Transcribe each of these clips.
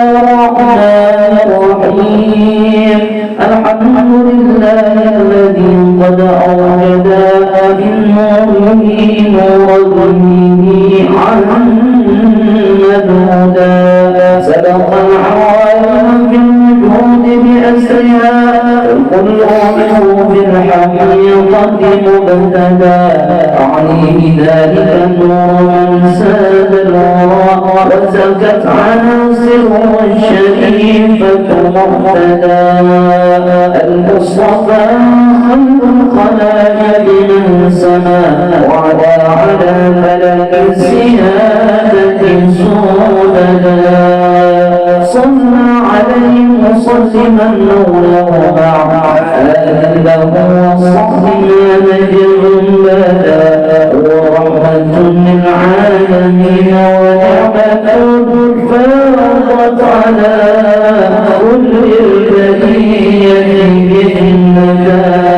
الرحمن الرحيم الحمد لله الذي قد أوجد من نوره نور دينه الهدى سبق العوالم بالوجود بأسرها كل منه في الحقيقة مبتدا عليه ذلك النور من ساد الورى وزكت عناصره الشريفة مقتدى المصطفى خير الخلائق من سما وعلى فلك الزيادة سودا صلى عليه مسلما لوله مع له وصحبه نجر بدا ورحمة للعالمين ونعمة فاضت على كل البرية بالنجاة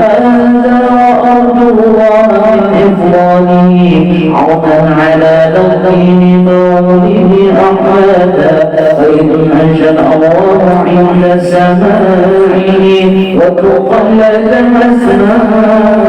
هذا وأرض الله من إفضاله عونا على لطيم مولده أحمد خير أنشأ الله عند سماعه وتقلد أسماءه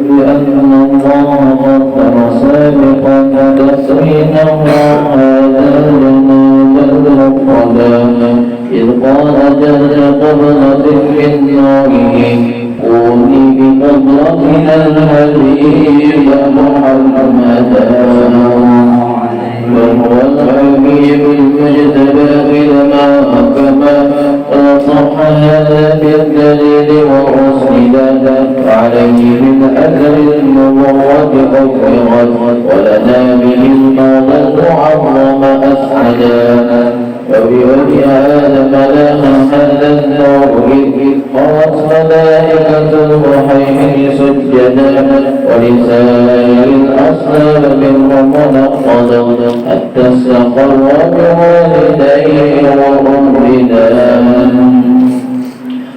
بأن الله غفر سابقا تسرينا وهذا لنا جل القدم إذ قال جل قبلة من نوره قولي بقدرتنا الحبيب محمدا وهو الحبيب المجتبى إلما كما صح هذا بالدليل والرسل عليه بالأثر المبرد أفرغت ولنا به المولى المعظم أسعدا وبوجه آدم لها هذا النور إذ قرت ملائكة الرحيم سجدا ولسائر الأصنام منهم منقضا حتى استقر بوالديه وأمرنا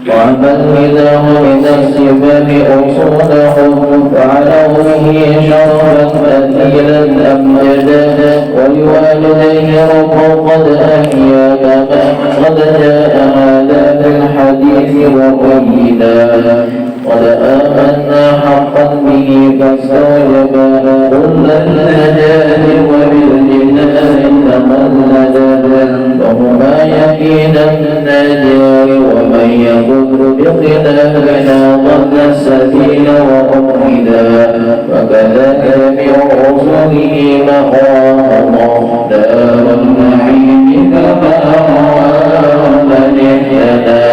وعمل إله من السباب أصولهم فعلوا به شرفا أثيلا أمجدا ولوالديه رب قد أحيا كما قد جاء هذا في الحديث وأيدا قد آمنا حقا به فاستوجبا كل النجاة وبالجنان تقلدا وهما يقينا النجاة ومن يكن بخلافنا ضل السبيل وأمهدا وكذاك من رسله مقام دار النعيم كما روى من اهتدى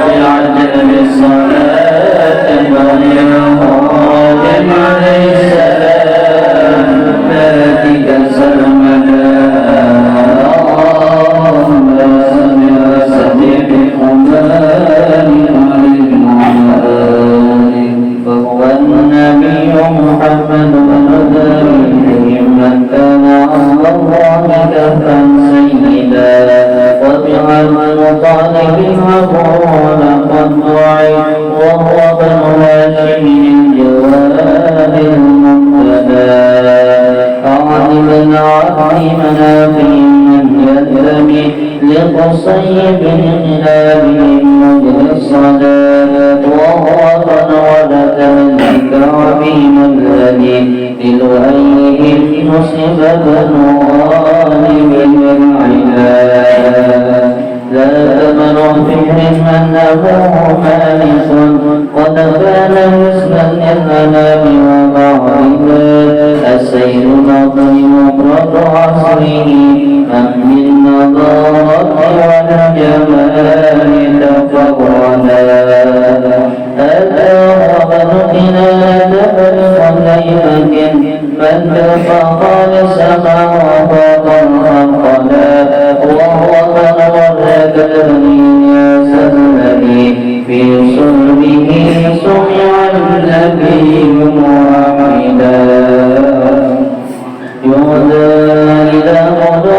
بعجل الصلاة والإرهاب عليه السلام ذاتك سلمنا فهو النبي محمد ونذرهم من كان عصر الله كفا سيدا وبعلم طالب عقول قد دعي وهو بن هاشم الجواد المقتدى فعلم عظيم منافع من يدرم لقصي بالإنابهم مجل الصلاة وهو بن ولد الكعبي بن غالب العناد ذات بن فهر من أبوه مالك قد كان حسنا للأنام وبعدها السير نظيم مفرد عصره أم بالنضارة والجمال تفردا أتى وبن كنانة بخليفة من فقال سما وفقا وهو من ورد يا سلمي في صلبه سمع النبي محمدا يهدى إلى هدى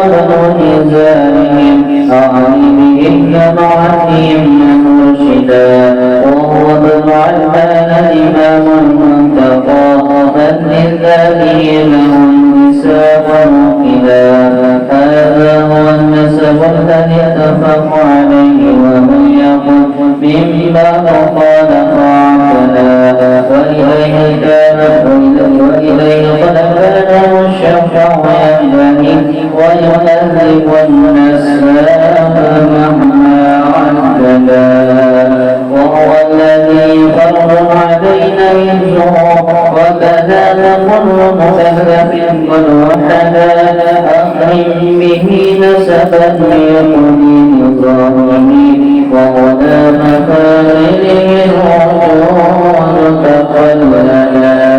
وبن نزارهم أعلمهم جمعتهم مرشدا وهو ابن علمان الإمام المنتقى من للذين هم نساء مؤكدا هذا هو النسب الذي اتفق عليه ومن يقل مما قال فاعتدى وإليه قد كان الشفع ينبغي ويهذب النساب مهما عددا وهو الذي فرض علينا يرجو وكذا كل مكلف قد وحدا أكرم به نسبا ليقضي نظامه وهدى مكارمه الرجوع تقلدا يا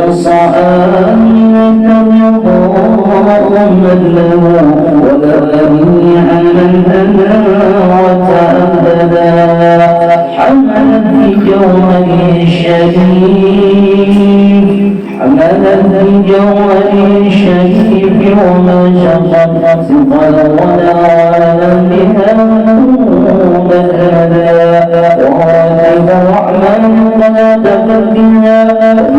الصائم من له ولا على الأذى وتأبدا حملت بجوهر شريف وما شقت ثقل ولا عالم بها مبدا وهاتف الرحمن قد تفكها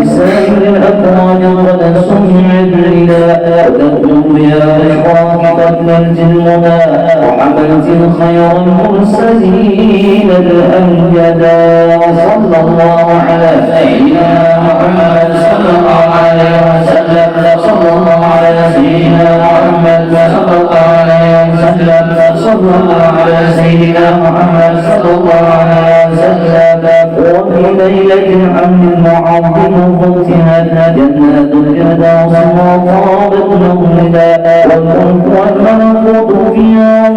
بسائر الأكوان قد سمعت للا وتكتب يا أشراق قد نلت المنى وحملت الخير المرسلين الأمجدا وصلى الله على سيدنا محمد صلى الله عليه وسلم صلى الله على سيدنا محمد صلى الله عليه وسلم صلى الله على سيدنا محمد صلى الله عليه وسلم وفي ليلة الحمد المعظم فتحت جنات الفردوس وطابت مغردا والملك والملكوت فيها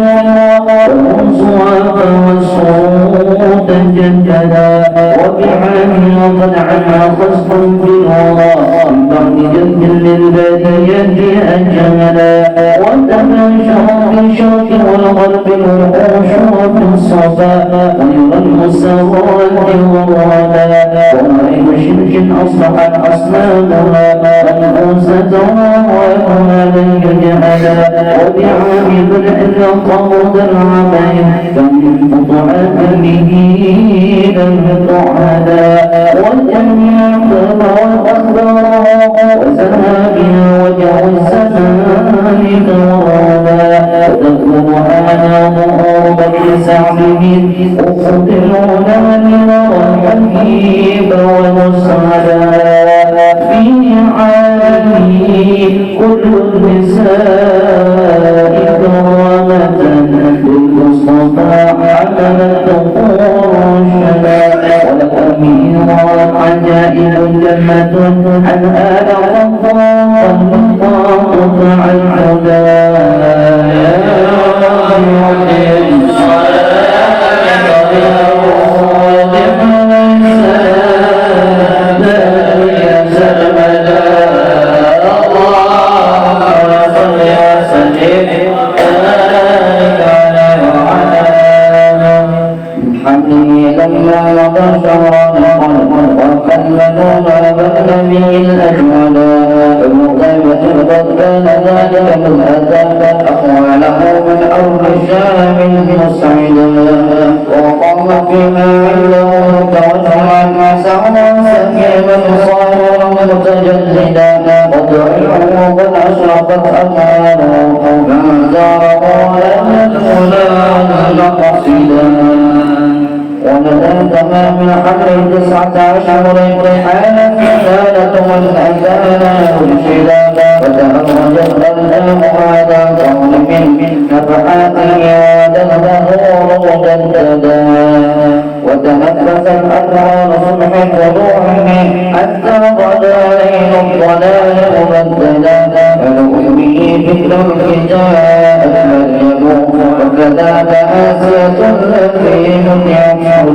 والأنصار والصوت جددا وبعامها قد عنا خصف بالورى من بعد جد للبرية أجملا وتباشر في الشرق والغرب الوحوش وفي الصفا غير المساواة والردا وغير شرك أصبحت أصنامها منفوسة وما لن يجهلا وبعامل إلا قبض العمل فمن قطعت به لم تعدا والجميع والأخبار وسهابها وجه السماء فورادا وتذكر أنا ظهور بين سعبهم أخبرون من الحبيب والمسعدا في عالمه كل النساء كرامة للمصطفى حملت قرشدا ولكم عجائب جنة عن آل الله قطع الهدى من حمل 19 حالت حالة والأذان مرشدا وتأمجت الألام على ظالم نفحاته ودهده مجددا وتنفس الأنهار صبح وروحه حتى غدا ليل الضلال مبددا فلهم به فكر الحجاب المريم وكذاك آسية التي يحمدا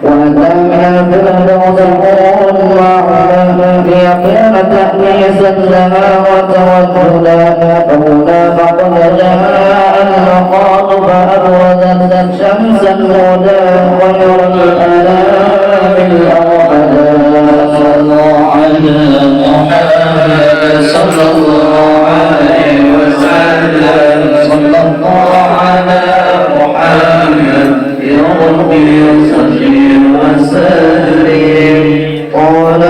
وأتى من الفردوس الحور المعلى ليكون تأنيسا لها وتوجدا فهنا فقد جاء المقام فأبرزت شمس الهدى خير الأنام الأوحدا صلى الله على محمد صلى الله عليه وسلم صلى الله على محمد يا ربي صل وسلم قال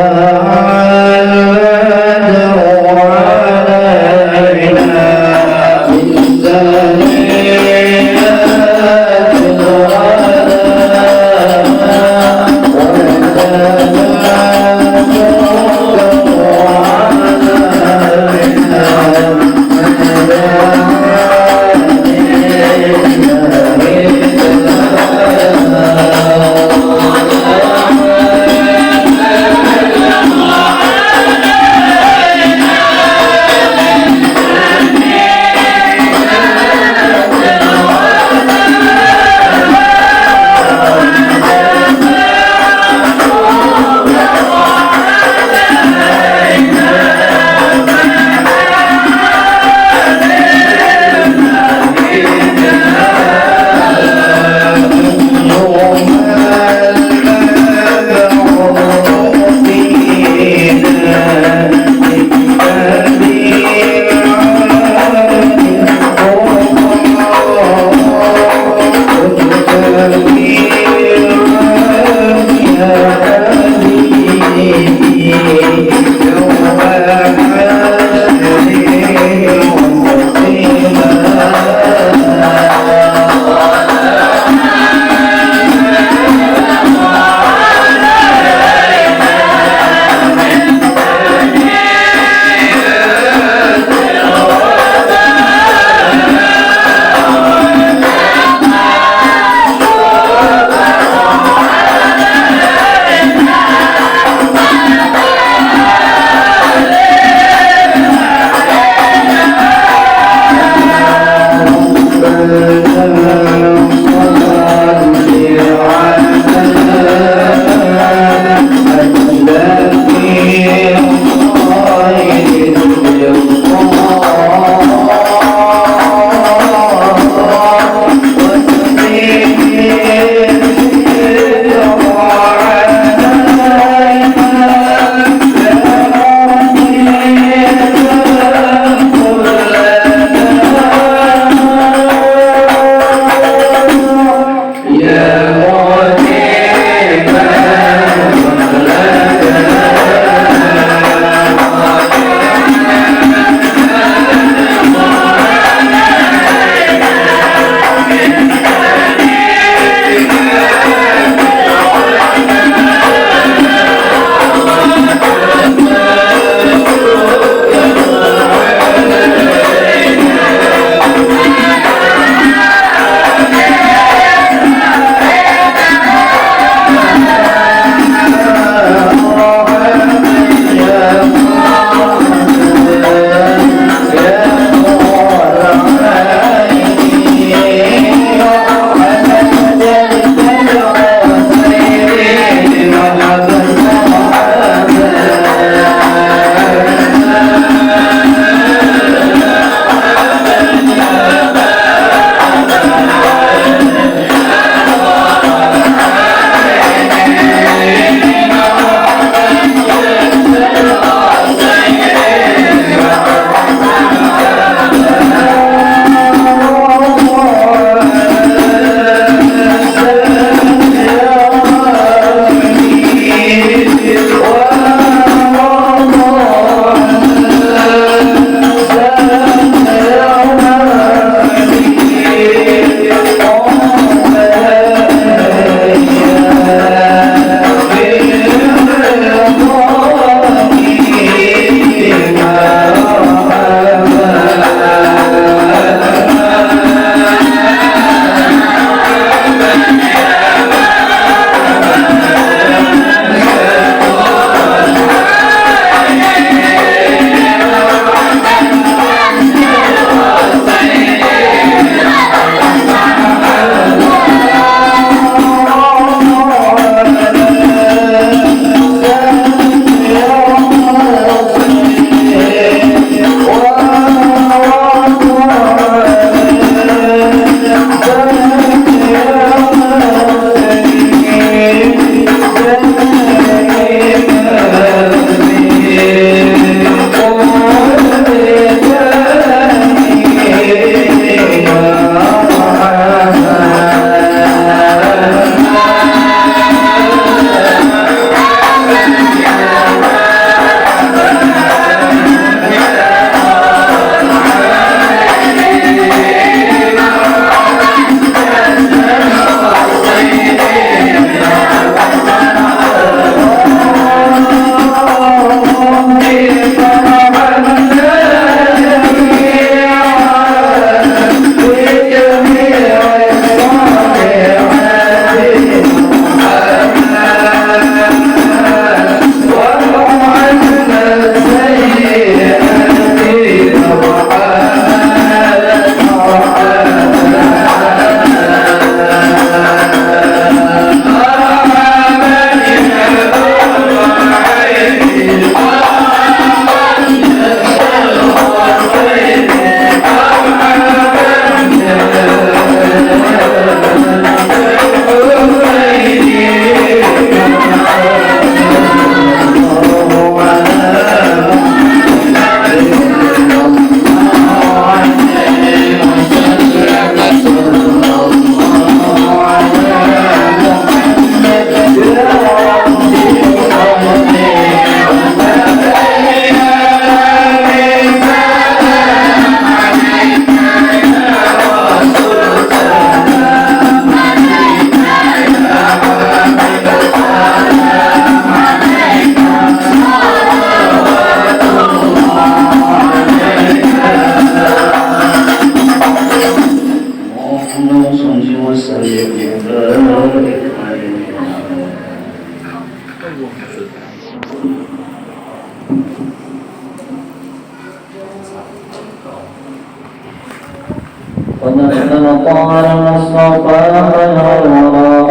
ونسأل طال المصطفى خير الورى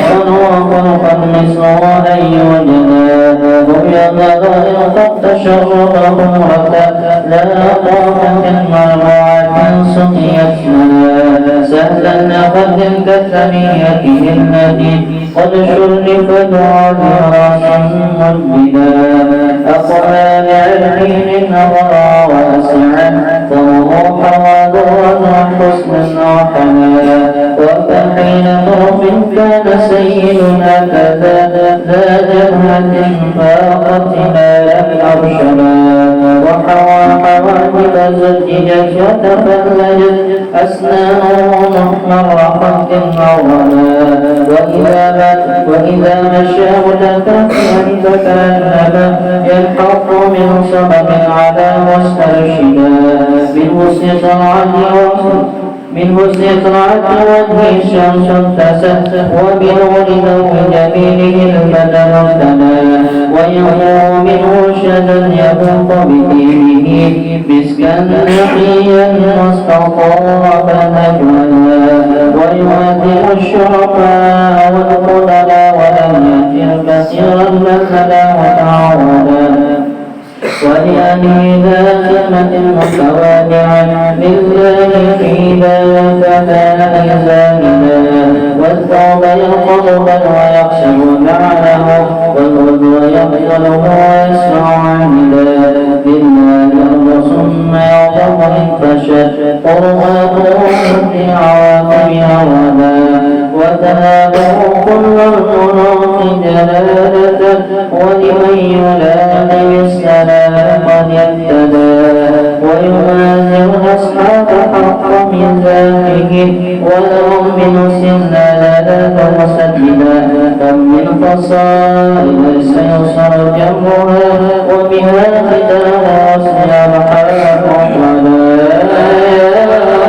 خلقا وخلقا مثله أن يوجدا هم يظهر قد تشربهم ركا لا طاقة مرضعة سقيت لنا سهلا أخذ كالثنيته التي قد شرفت عبرا مجدا أقبل الحين نظرا واسعا فروحا ودرا وحسنا وحلا وكحين ظرف كان سيدنا كذا ذا جهة فاقتنا لم أرشدا وحوى حواجب زججت وتفلجت أسنانه محمر خد عولا وإذا مشى متكفلا فكأنما ينحط من صمم على مسترشدا من حسن طلعة وجهه الشمس ابتست وبنور ضوء جميله البدن ابتلى ويمور منه شدا يفوق بدينه مسكا نقيا واستطاب نجولا ويؤدب الشرفاء والقدرا ولم يجر كثيرا مثلا وتعودا ولأني ذا خدمة متواضعا لله في ذاك كان زاهدا والثوب يرقض بل ويخشب لعنه والغدو يقتله ويسمع عامدا بالله الأرض ثم يعظم انتشت قرآنه في عواقبها ودا وتنابه كل المنوط جلالة ولمن يلاقي بالسلام قد يهتدى ويمازر أصحاب حق من ذاته ولهم من سنادا مسددا كم من فصائل سيصر جمعها وبها ختامها وسيبحر ولا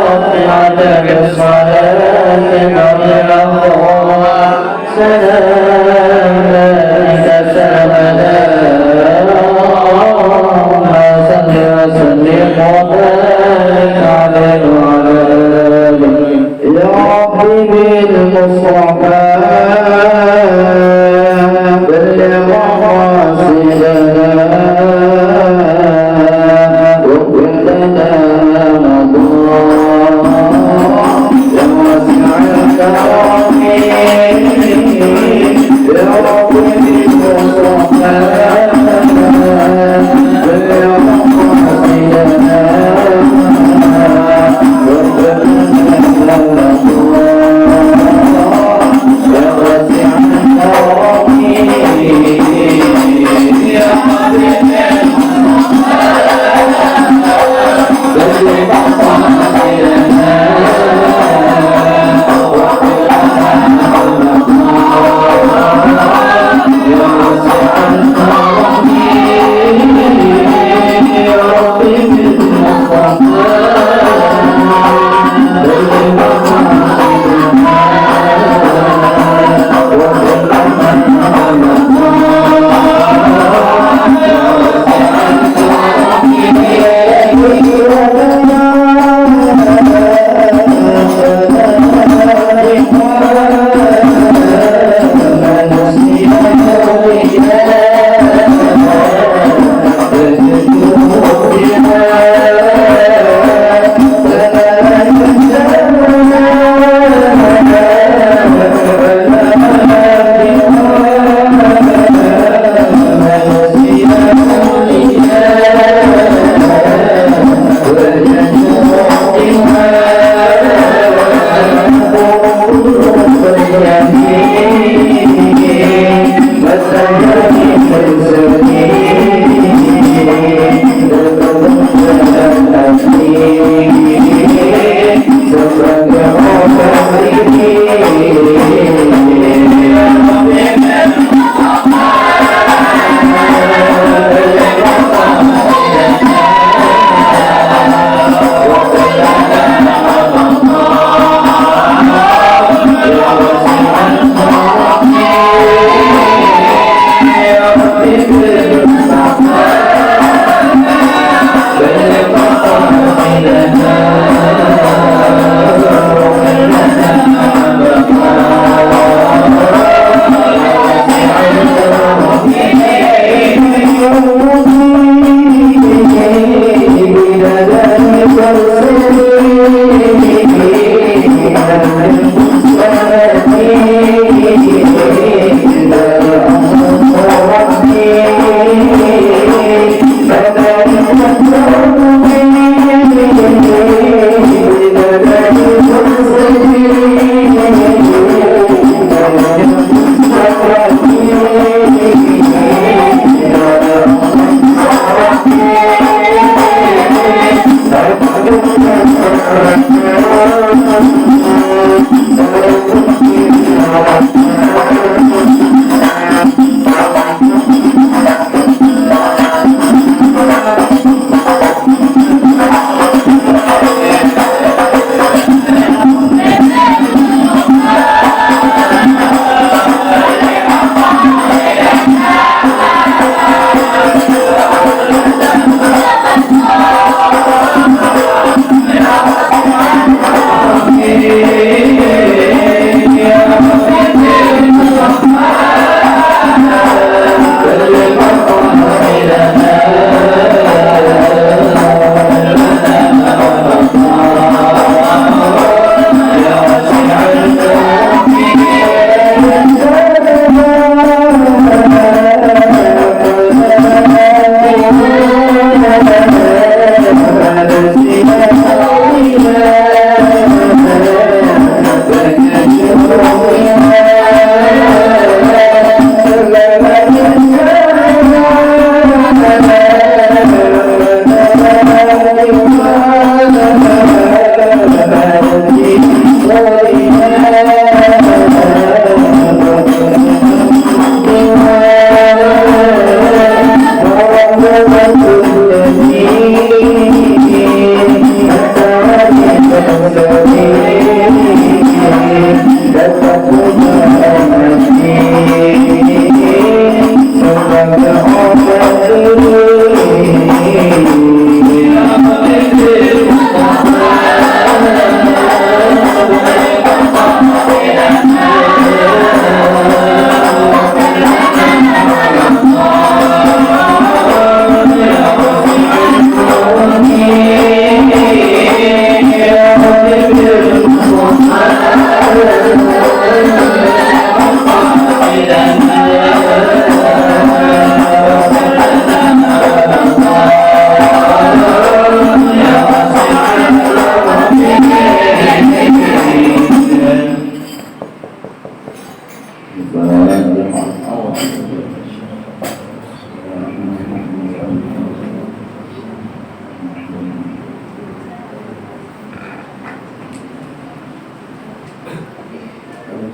رب على بالصلاة مريم سلام سلام وسلم وبارك عليه وعلى آله يا ربي بالمصطفى بلغ مقاصدنا وكن لنا مضرا يا واسع الكرم يا ربي بالمصطفى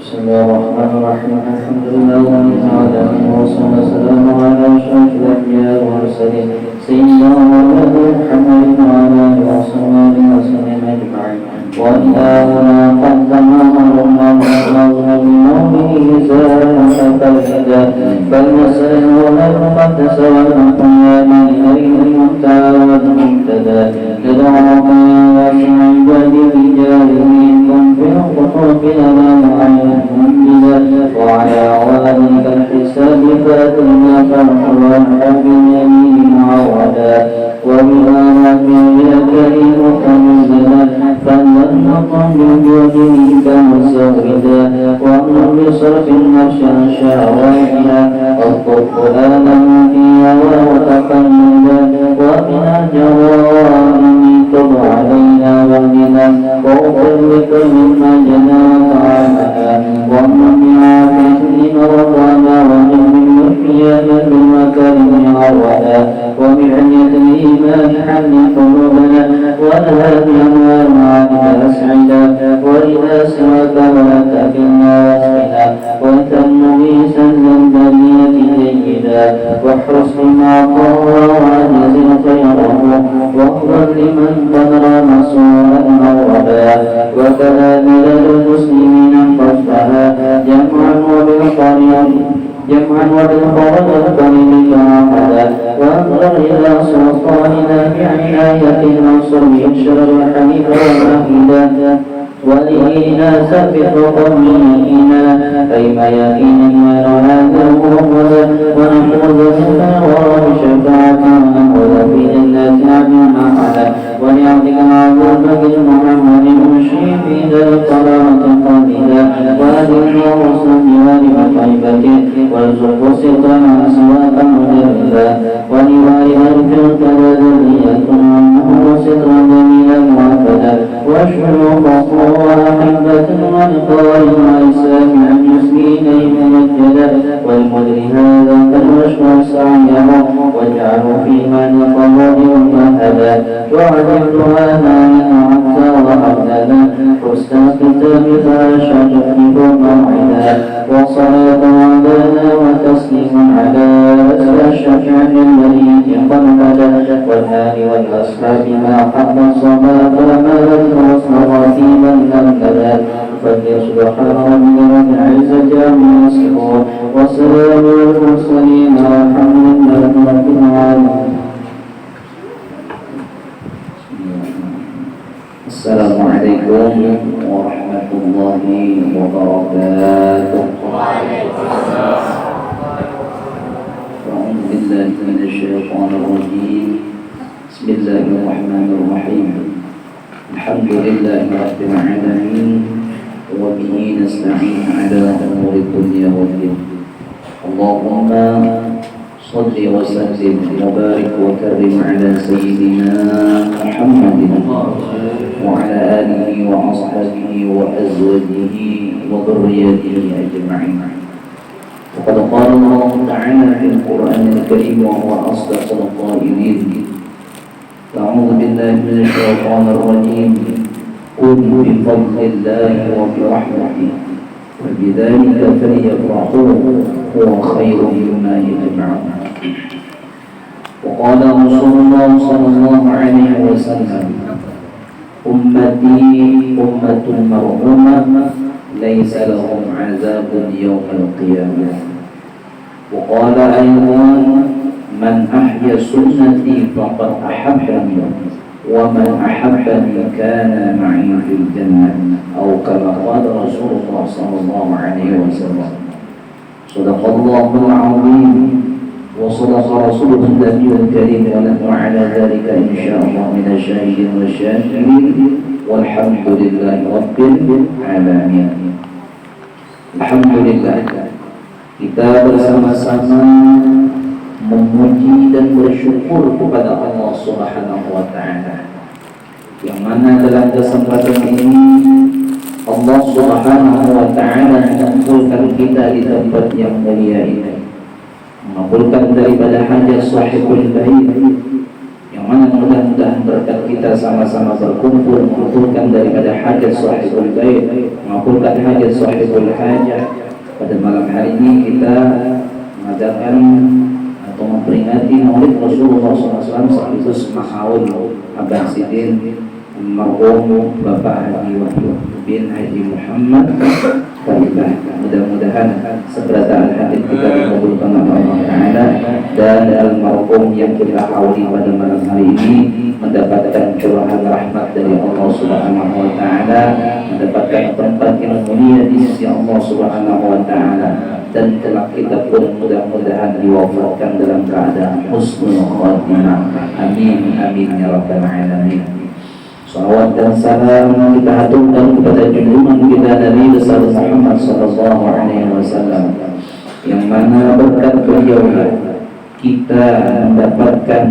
Bismillahirrahmanirrahim. Alhamdulillahi ta'ala wassalatu wassalamu ala asyrafil anbiya'i wal mursalin sayyidina Muhammadin wa ala alihi wa sahbihi wasallam ajma'in. Wa ilahuna qaddama Allahumma bihi zalika bal nasallu wa al-muqaddas wa al-muqayyam al-muntaha wa al-muntada nad'uka ya wasi'al wadi bi jarikum fi qutubina وعلى عوالك الحساب فاتنا فرحا باليمين معودا وبآلك يا كريم كمزلا فلنقم بوجهك مسودا وامر بصرف النفس عن شهواتها واطلب فؤادا فيها وتقلدا وقنا جوارم تب علينا واهدنا واغفر لكل ما جنى طعامها وامر بعافية مرضانا وجنب القيامة بالمكارم عودا وبعنية الإيمان حل قلوبنا والهادي أموال معانك أسعدا وإذا سواك ولا تكلنا واسقنا وتم بيسا للبرية جيدا واحرص بما قوى وعجز خيره واغفر لمن قدر مسوءا موعدا وكذا بلاد المسلمين قصدها جمعا وبالفرج القريب كعقدا وانظر إلى سلطاننا بعناية المنصور ينشر الحنيف والمهدا ولينا ثبت قومينا كيف يقين غير هذا محمدا ونحمد منك وبشفاعة ونحمد في جنات عدن معنا وليعطيك عبدك محمد المشي في ذا القرارة قادلا وأدلنا وصل جوار مطيبته وارزق سترا أسواقا مجردا ولوالدك كذا ذرية عنه سترا جميلا مؤكدا واشهر وأحبة والقائم والسامع المسكين ممجدا والمدر هذا فالوشم سعيه واجعله في من قبض مهدا وعجبت هذا من عبد وحمدا حسن كتابك شجره موعدا وصلاة عبانا وتسليم على أسفل الشفيع الذي قد بدا والآل والأصحاب ما حق الصلاة وما الوصل من الكلام فليصبح ربنا رب العزة عما يصفون والسلام على المرسلين والحمد لله رب العالمين. السلام عليكم ورحمة الله وبركاته. أعوذ بالله من الشيطان الرجيم. بسم الله الرحمن الرحيم. الحمد لله رب العالمين وبه نستعين على أمور الدنيا والدين. اللهم صل وسلم وبارك وكرم على سيدنا محمد وعلى آله وأصحابه وأزواجه وذريته أجمعين. وقد قال الله تعالى في القرآن الكريم وهو أصدق القائلين: أعوذ بالله من الشيطان الرجيم. قل بفضل الله وبرحمته وبذلك فليفرحوا هو خير مما يجمعون. وقال رسول الله صلى الله عليه وسلم: أمتي أمة مرحومة ليس لهم عذاب يوم القيامة. وقال أيضا من أحيا سنتي فقد أحبني ومن أحبني كان معي في الجنة أو كما قال رسول الله صلى الله عليه وسلم. صدق الله العظيم وصدق رسوله النبي الكريم ونحن على ذلك إن شاء الله من الشاهدين والشاكرين والحمد لله رب العالمين. Alhamdulillah, kita bersama-sama memuji dan bersyukur kepada Allah Subhanahu wa Ta'ala, yang mana dalam kesempatan ini Allah Subhanahu wa Ta'ala mengumpulkan kita di tempat yang mulia ini, mengabulkan daripada hajat sahibul bait, yang mana mudah-mudahan berkat kita sama-sama berkumpul mengabulkan daripada hajat sahibul bait, mengabulkan hajat sahibul hajat. Pada malam hari ini kita mengadakan atau memperingati Maulid Rasulullah SAW sekaligus mahaul Abah Sidin Marhum Bapak Haji Wahyu bin Haji Muhammad Fadilah. Mudah-mudahan seberata hadis kita dikabulkan oleh Allah Ta'ala, dan almarhum yang kita hauli pada malam hari ini mendapatkan curahan rahmat dari Allah Subhanahu wa Ta'ala, mendapatkan tempat yang mulia di sisi Allah Subhanahu wa Ta'ala, dan kelak kita pun mudah-mudahan diwafatkan dalam keadaan husnul khatimah. Amin amin ya rabbal alamin. Salawat dan salam kita haturkan kepada junjungan kita Nabi besar Muhammad sallallahu alaihi wasallam, yang mana berkat beliau kita mendapatkan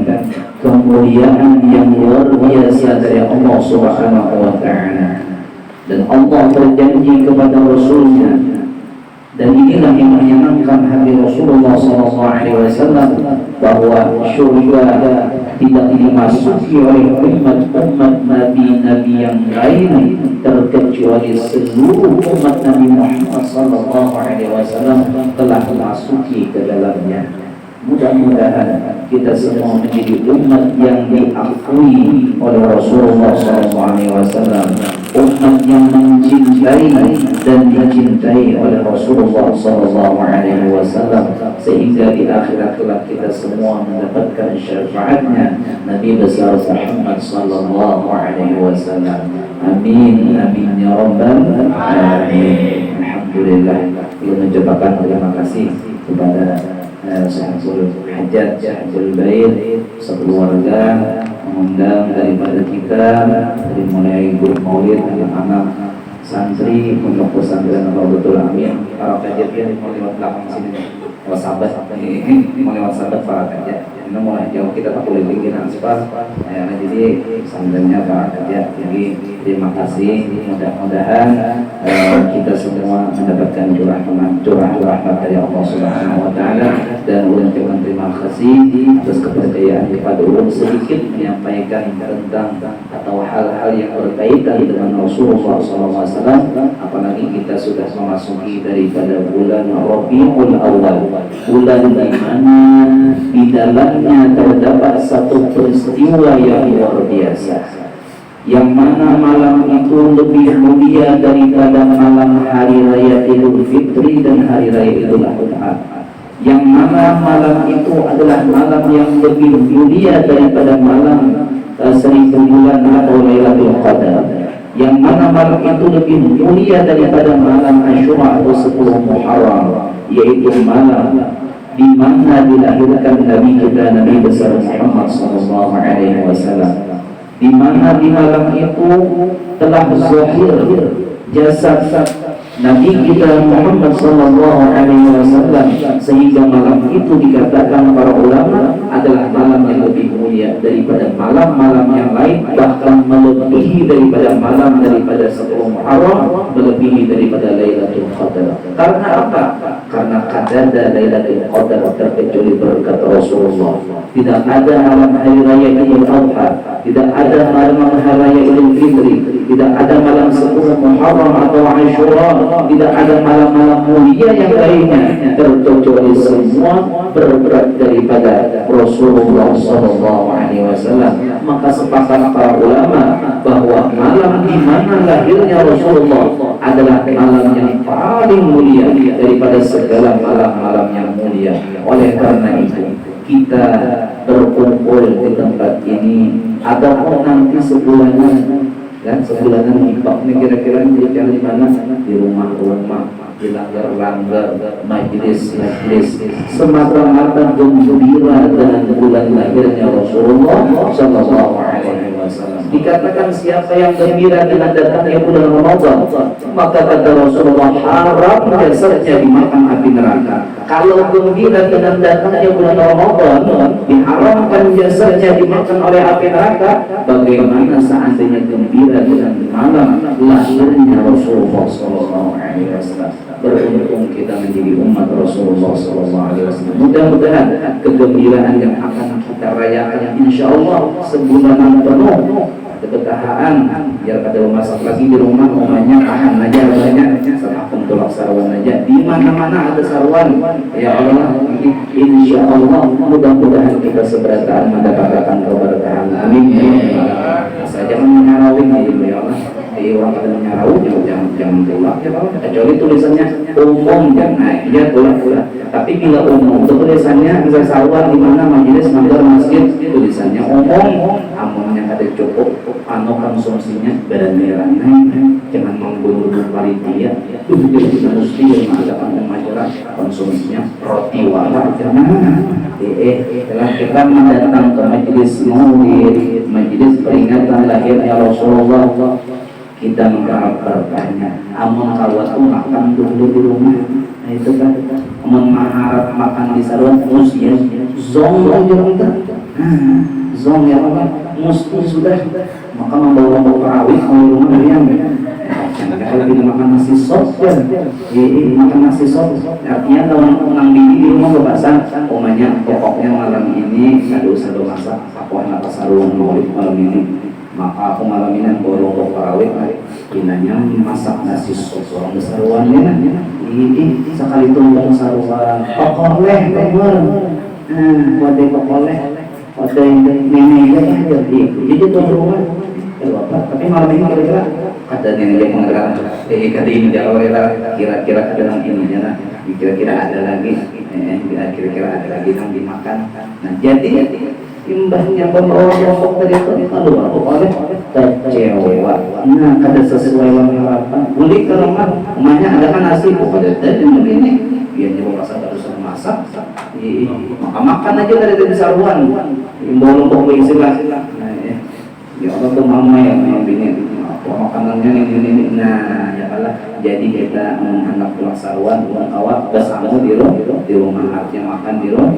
kemuliaan yang luar biasa dari Allah Subhanahu wa Ta'ala, dan Allah berjanji kepada Rasulnya, dan inilah yang menyenangkan hati Rasulullah SAW, bahwa syurga tidak dimasuki oleh umat-umat Nabi-Nabi yang lain terkecuali seluruh umat Nabi Muhammad SAW telah masuki ke dalamnya. Mudah-mudahan kita semua menjadi umat yang diakui oleh Rasulullah SAW, umat yang mencintai dan dicintai oleh Rasulullah SAW, sehingga di akhirat kelak kita semua mendapatkan syafaatnya Nabi besar Muhammad sallallahu alaihi wasallam. Amin amin ya rabbal alamin. Alhamdulillah, kita mengucapkan terima kasih kepada Sahibul Hajat, Sahibul Bait, sekeluarga, mengundang daripada kita dari mulai guru maulid, anak-anak santri, pondok pesantren Raudhatul Amin, para kajian yang mau lewat belakang sini, lewat sahabat, mau lewat sahabat para kajian. Ini mulai jauh kita tak boleh bikin aspal, jadi pesantrennya para kajian. Jadi terima kasih, mudah-mudahan kita semua mendapatkan curah rahmat dari Allah Subhanahu wa Ta'ala, dan ucapkan terima kasih atas kepercayaan kepada ulun sedikit menyampaikan tentang atau hal-hal yang berkaitan dengan Rasulullah SAW, apalagi kita sudah memasuki daripada bulan Rabiul Awal, bulan di mana di dalamnya terdapat satu peristiwa yang luar biasa, yang mana malam itu lebih mulia daripada malam hari raya Idul Fitri dan hari raya Idul Adha, yang mana malam itu adalah malam yang lebih mulia daripada malam 1000 bulan atau Lailatul Qadar, yang mana malam itu lebih mulia daripada malam Asyura atau 10 Muharram, yaitu malam di mana dilahirkan Nabi kita Nabi besar Muhammad sallallahu alaihi wasallam, di mana di malam itu telah zahir jasad Nabi kita Muhammad sallallahu alaihi wasallam, sehingga malam itu dikatakan para ulama adalah malam yang lebih mulia daripada malam-malam yang lain, bahkan melebihi daripada malam daripada 10 Muharram, melebihi daripada Lailatul Qadar. Karena apa? Karena kadada Lailatul Qadar terkecuali berkat Rasulullah. Tidak ada malam hari raya Idul Adha, tidak ada malam hari raya Idul Fitri, tidak ada malam 10 Muharram atau Asyura, tidak ada malam-malam mulia yang lainnya, terkecuali semua berberat daripada Rasulullah SAW. Maka sepakat para ulama bahwa malam di mana lahirnya Rasulullah adalah malam yang paling mulia daripada segala malam-malam yang mulia. Oleh karena itu kita berkumpul di tempat ini. Adapun nanti sebulanan, kan sebulanan ini kira-kira di mana? Di rumah-rumah, di langgar-langgar, majelis-majelis, semata-mata gembira dengan bulan lahirnya Rasulullah Sallallahu Alaihi Wasallam. Dikatakan siapa yang gembira dengan datangnya bulan Ramadan, maka kata Rasulullah haram jasadnya dimakan api neraka. Kalau gembira dengan datangnya bulan Ramadan, diharamkan jasadnya dimakan oleh api neraka, bagaimana seandainya gembira dengan malam lahirnya Rasulullah Sallallahu Alaihi Wasallam? Beruntung kita menjadi umat Rasulullah Sallallahu Alaihi Wasallam. Mudah-mudahan kegembiraan yang akan kita rayakan insya Allah sebulanan penuh ketahaan, biar pada masak lagi di rumah, umumnya tahan aja banyak, serahkan tolak sarwan aja, di mana-mana ada sarwan. Ya Allah, insya Allah mudah-mudahan kita seberataan mendapatkan keberkahan. Amin. Saya jangan menyarawin ya Allah. Orang pada menyarawin jangan tolak ya Allah. Kecuali tulisannya umum jangan, ya tolak. Tapi bila umum, tulisannya bisa sarwan di mana majelis, mandor, masjid, tulisannya umum, amunnya ada cukup. Ano konsumsinya badan merah jangan menggulung panitia kita mesti mengadakan masyarakat konsumsinya roti walau jangan telah kita mendatang ke majelis maulid, majelis peringatan lahirnya Rasulullah, kita mengharap berkahnya. Amun kawat makan dulu di rumah, nah itu kan amun mengharap makan di sarwan usia zong zong ya Allah mesti sudah maka membawa perawit oleh rumah yang kalau kita makan nasi sop makan nasi sop artinya kalau menang di rumah bebasan umumnya pokoknya malam ini sadu masak aku anak sarung maulid malam ini, maka aku malam ini bawa perawit kinanya masak nasi sop orang besaruannya sekali tumbang saruan kokoleh wadai kokoleh wadai neneknya jadi tuan rumah tapi malam ini kira-kira kata nenek penggerak kata ini kira-kira ke dalam ininya lah kira-kira ada lagi kira-kira ada lagi yang dimakan. Nah jadi imbahnya pembawa kelompok tadi itu keluar oleh kecewa. Nah kada sesuai dengan harapan beli ke rumah rumahnya ada kan nasi pokoknya tadi begini dia nyoba masak harus masak maka makan aja dari tadi saruan bawa kelompok istilah. Ya Allah tuh mama yang bini makanannya ini nah ya Allah jadi kita anak pulang sarwan pulang awak bersama di rumah artinya makan di rumah.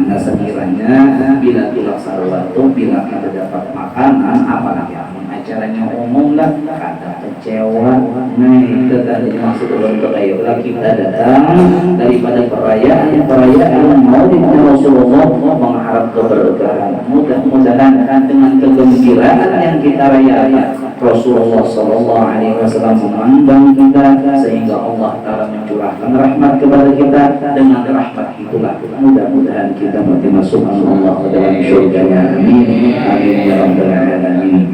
Nah sekiranya bila pulang sarwan tuh bila kita dapat makanan apalagi acaranya umum lah kata kecewa. Nah itu tadi maksud untuk ayolah kita datang daripada perayaan maulid Rasulullah mengharap keberkahan. Mudah-mudahan dengan kegembiraan yang kita rayakan Rasulullah Sallallahu Alaihi Wasallam memandang kita sehingga Allah Taala mencurahkan rahmat kepada kita. Dengan rahmat itulah mudah-mudahan kita masuk Allah ke dalam surganya. Amin amin ya rabbal alamin.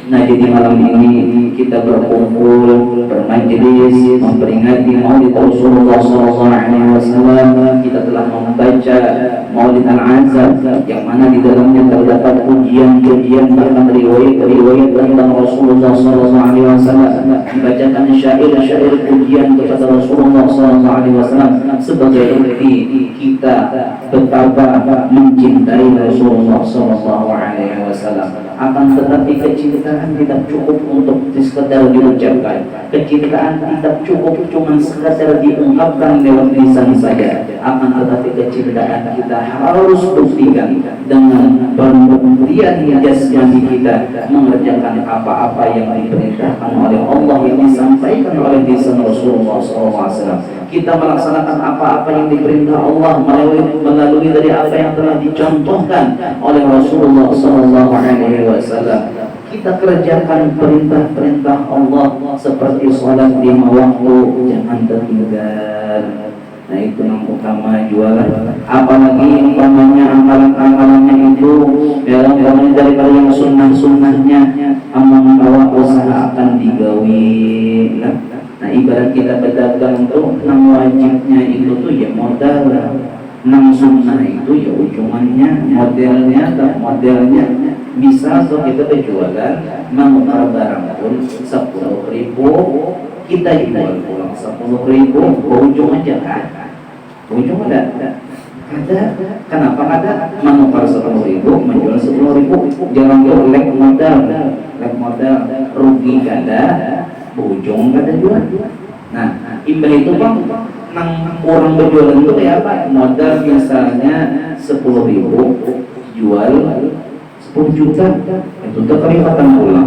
Nah jadi malam ini kita berkumpul bermajlis memperingati Maulid Rasulullah SAW. Kita telah membaca Maulid Al-Azab yang mana di dalamnya terdapat pujian-pujian bahkan riwayat tentang Rasulullah SAW. Dibacakan syair-syair pujian kepada Rasulullah SAW sebagai bukti kita betapa mencintai Rasulullah SAW. Akan tetapi kecintaan tidak cukup untuk sekedar diucapkan. Kecintaan tidak cukup cuma sekedar diungkapkan lewat lisan saja. Akan tetapi kecintaan kita harus buktikan dengan pembuktian jasmani kita mengerjakan apa-apa yang diperintahkan oleh Allah yang disampaikan oleh lisan Rasulullah SAW. Kita melaksanakan apa-apa yang diperintah Allah melalui dari apa yang telah dicontohkan oleh Rasulullah SAW. kita kerjakan perintah-perintah Allah seperti sholat 5 waktu, jangan tertinggal. Nah itu yang utama jualan. Apalagi umpamanya amalan-amalannya itu dalam daripada yang sunnah-sunnahnya, amal bahwa usaha akan digawi. Nah ibarat kita berdagang tuh, nang wajibnya itu tuh ya modal, nang sunnah itu ya ujungannya modelnya bisa tuh kita berjualan, menukar barang pun 10.000 kita jual pulang 10.000, ujung aja kan? Ujung ada. Kenapa ada? Menukar 10.000, menjual 10.000, jangan lek modal, rugi kada, ujung kada jual. Nah, imbah itu bang, nang orang berjualan itu kayak apa? Modal misalnya 10.000, jual 10 juta, itu tuh kelipatan pulang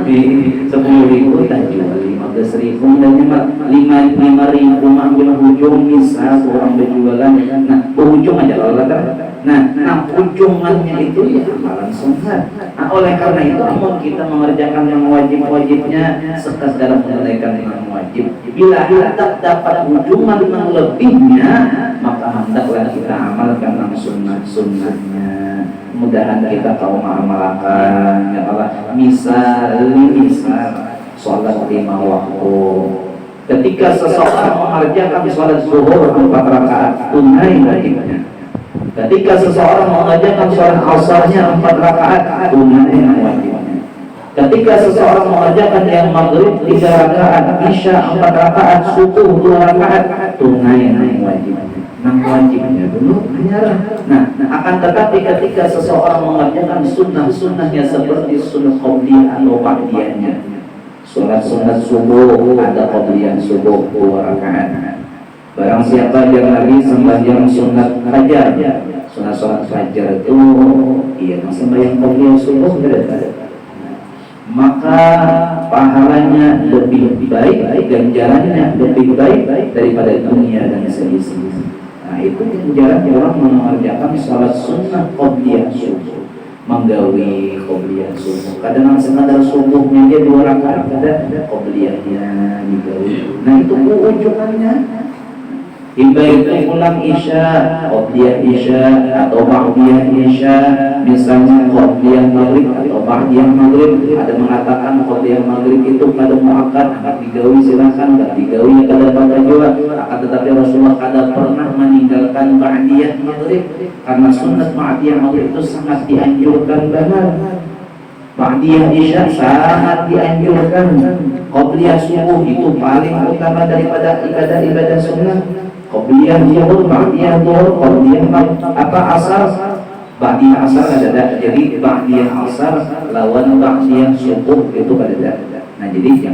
di 10.000 tak jual 15.000 dan 5.000 ambil ujung bisa orang berjualan. Nah ujung aja kalau nah ujungannya itu ya amalan sunnah. Nah oleh karena itu kita mengerjakan yang wajib-wajibnya sekadar menunaikan yang wajib. Bila hendak dapat ujungan yang lebihnya, maka hendaklah kita amalkan yang sunnah-sunnahnya. Mudahan kita tahu mengamalkan ya Allah. Misal sholat 5 waktu. Ketika seseorang mengerjakan sholat zuhur 4 rakaat tunai wajibnya. Ketika seseorang mengerjakan sholat asarnya 4 rakaat tunai wajibnya. Ketika seseorang mengerjakan yang maghrib 3 rakaat, isya 4 rakaat, subuh 2 rakaat tunai wajibnya. Wajibnya dulu menyerah. Nah, akan tetapi ketika seseorang mengerjakan sunnahnya seperti sunnah qabliyah atau ba'diyahnya, sunat subuh ada qabliyah subuh 2 rakaat. Barang siapa yang Nabi sembahyang sunat fajar, sunat fajar itu iya sembahyang qabliyah subuh tidak, maka pahalanya lebih baik, ganjarannya lebih baik daripada dunia dan seisinya. Nah itu ganjaran orang mengerjakan sholat sunnah qabliyah subuh, menggawi qabliyah subuh. Kadang sekadar subuhnya dia 2 rakaat, ada qabliyahnya digawi. Nah itu ujungannya. Ibarat pulang isya, qabliyah isya atau ba'diyah isya, misalnya qabliyah maghrib atau ba'diyah maghrib. Ada mengatakan qabliyah maghrib itu kada muakkad, akan digawi silakan, kada digawi kada apa juga. Akan tetapi Rasulullah kada pernah meninggalkan ba'diyah maghrib karena sunat ba'diyah maghrib itu sangat dianjurkan banget. Ba'diyah isya sangat dianjurkan. Qabliyah subuh itu paling utama daripada ibadah-ibadah sunnah. Qabliyah zuhur, ba'diyah zuhur, qabliyah asar, ba'diyah asar ada. Jadi ba'diyah asar lawan ba'diyah subuh itu ada. Nah jadi